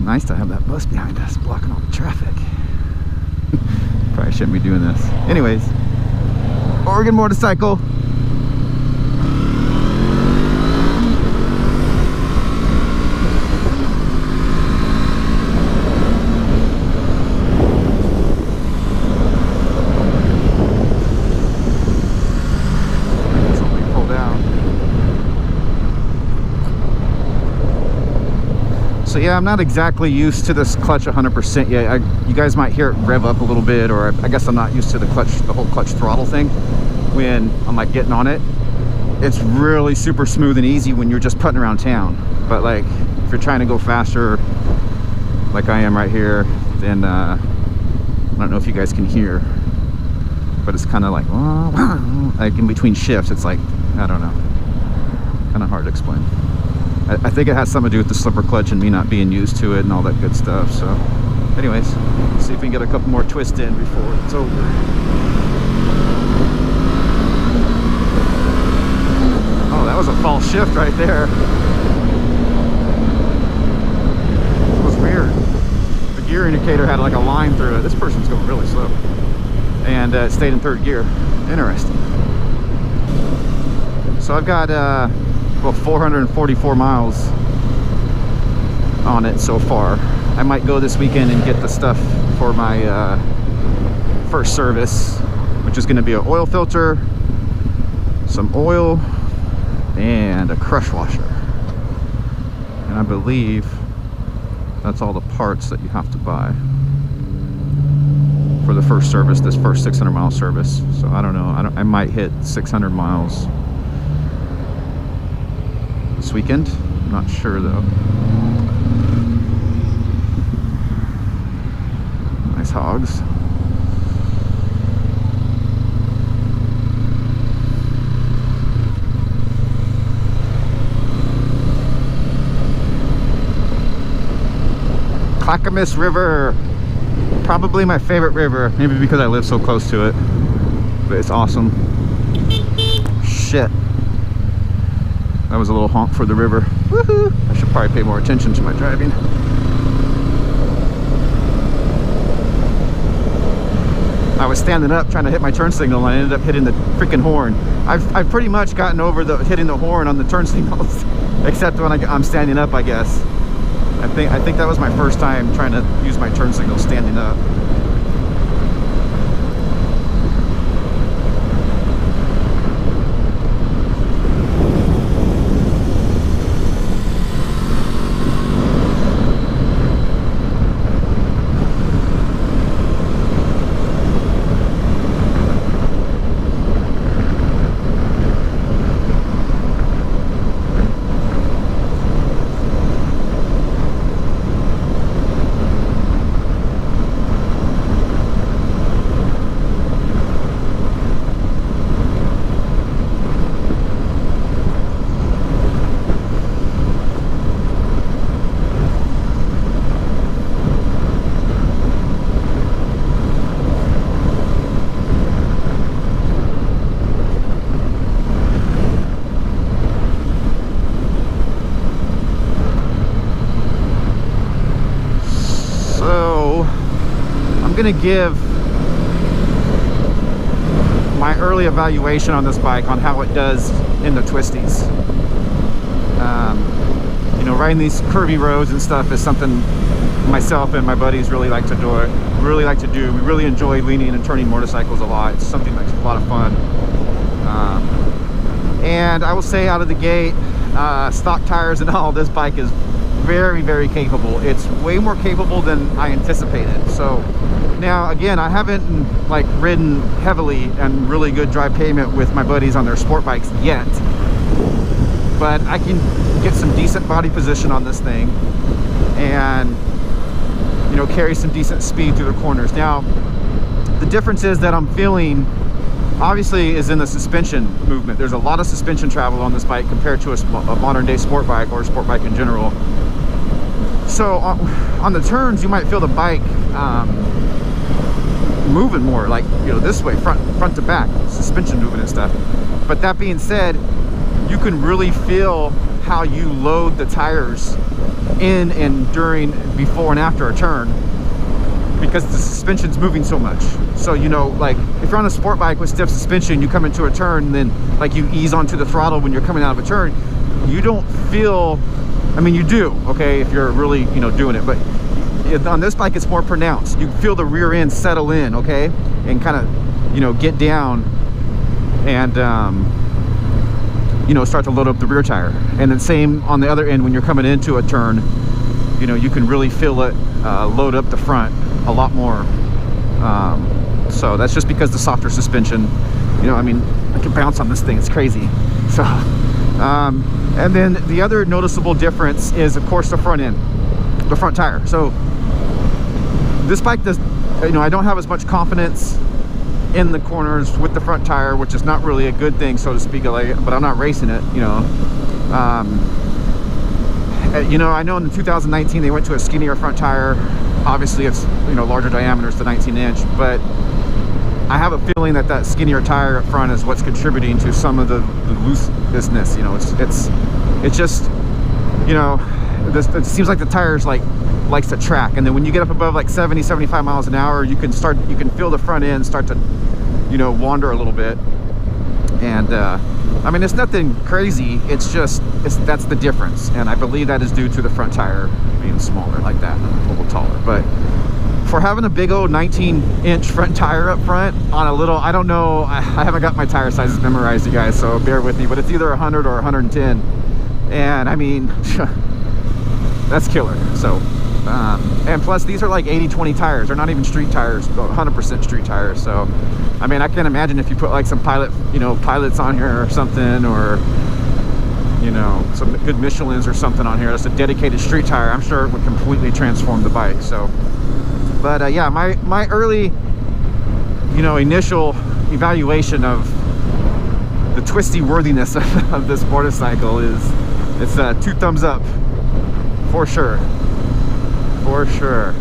Nice to have that bus behind us blocking all the traffic. Probably shouldn't be doing this. Anyways, Oregon motorcycle. So yeah, I'm not exactly used to this clutch 100% yet. You guys might hear it rev up a little bit, or I guess I'm not used to the clutch, the whole clutch throttle thing when I'm like getting on it. It's really super smooth and easy when you're just putting around town. But like if you're trying to go faster, like I am right here, then I don't know if you guys can hear, but it's kind of like in between shifts. It's like, I don't know, kind of hard to explain. I think it has something to do with the slipper clutch and me not being used to it and all that good stuff. So anyways, let's see if we can get a couple more twists in before it's over. Oh, that was a false shift right there. It was weird. The gear indicator had like a line through it. This person's going really slow. And it stayed in third gear. Interesting. So I've got well, 444 miles on it so far. I might go this weekend and get the stuff for my first service, which is going to be an oil filter, some oil, and a crush washer. And I believe that's all the parts that you have to buy for the first service, this first 600 mile service. So I don't know, I might hit 600 miles this weekend. I'm not sure though. Nice hogs. Clackamas River, probably my favorite river, maybe because I live so close to it, but it's awesome. Shit. That was a little honk for the river. Woohoo! I should probably pay more attention to my driving. I was standing up trying to hit my turn signal, and I ended up hitting the freaking horn. I've pretty much gotten over the hitting the horn on the turn signals, except when I'm standing up, I guess. I think that was my first time trying to use my turn signal standing up. I'm gonna give my early evaluation on this bike on how it does in the twisties. You know, riding these curvy roads and stuff is something myself and my buddies really like to do. We really enjoy leaning and turning motorcycles a lot. It's something that's a lot of fun. And I will say out of the gate, stock tires and all, this bike is very, very capable. It's way more capable than I anticipated. So now again, I haven't like ridden heavily and really good dry pavement with my buddies on their sport bikes yet, but I can get some decent body position on this thing and, you know, carry some decent speed through the corners. Now the difference is that I'm feeling obviously is in the suspension movement. There's a lot of suspension travel on this bike compared to a modern day sport bike or a sport bike in general. So on the turns, you might feel the bike moving more, like, you know, this way, front to back, suspension movement and stuff. But that being said, you can really feel how you load the tires in and during, before and after a turn, because the suspension's moving so much. So, you know, like if you're on a sport bike with stiff suspension, you come into a turn, and then like you ease onto the throttle when you're coming out of a turn, you don't feel, I mean, you do, okay, if you're really, you know, doing it, but on this bike it's more pronounced. You feel the rear end settle in, okay, and kind of, you know, get down and you know, start to load up the rear tire. And then same on the other end when you're coming into a turn, you know, you can really feel it load up the front a lot more. So that's just because the softer suspension, you know, I mean, I can bounce on this thing, it's crazy. So and then the other noticeable difference is, of course, the front end, the front tire. So this bike does, you know, I don't have as much confidence in the corners with the front tire, which is not really a good thing, so to speak, like, but I'm not racing it, you know. You know, I know in 2019 they went to a skinnier front tire. Obviously it's, you know, larger diameter, it's the 19-inch, but I have a feeling that that skinnier tire up front is what's contributing to some of the looseness. You know, it's just, you know, it seems like the tires likes to track, and then when you get up above like 70-75 miles an hour, you can feel the front end start to, you know, wander a little bit. And I mean, it's nothing crazy, it's just that's the difference, and I believe that is due to the front tire being smaller like that, a little taller. But for having a big old 19-inch front tire up front on a little, I don't know, I haven't got my tire sizes memorized, you guys, so bear with me, but it's either 100 or 110, and I mean that's killer. So and plus these are like 80-20 tires, they're not even street tires, 100% street tires. So I mean, I can't imagine if you put like some pilots on here or something, or, you know, some good Michelins or something on here, that's a dedicated street tire, I'm sure it would completely transform the bike. So but yeah, my early, you know, initial evaluation of the twisty worthiness of this motorcycle it's 2 thumbs up for sure, for sure.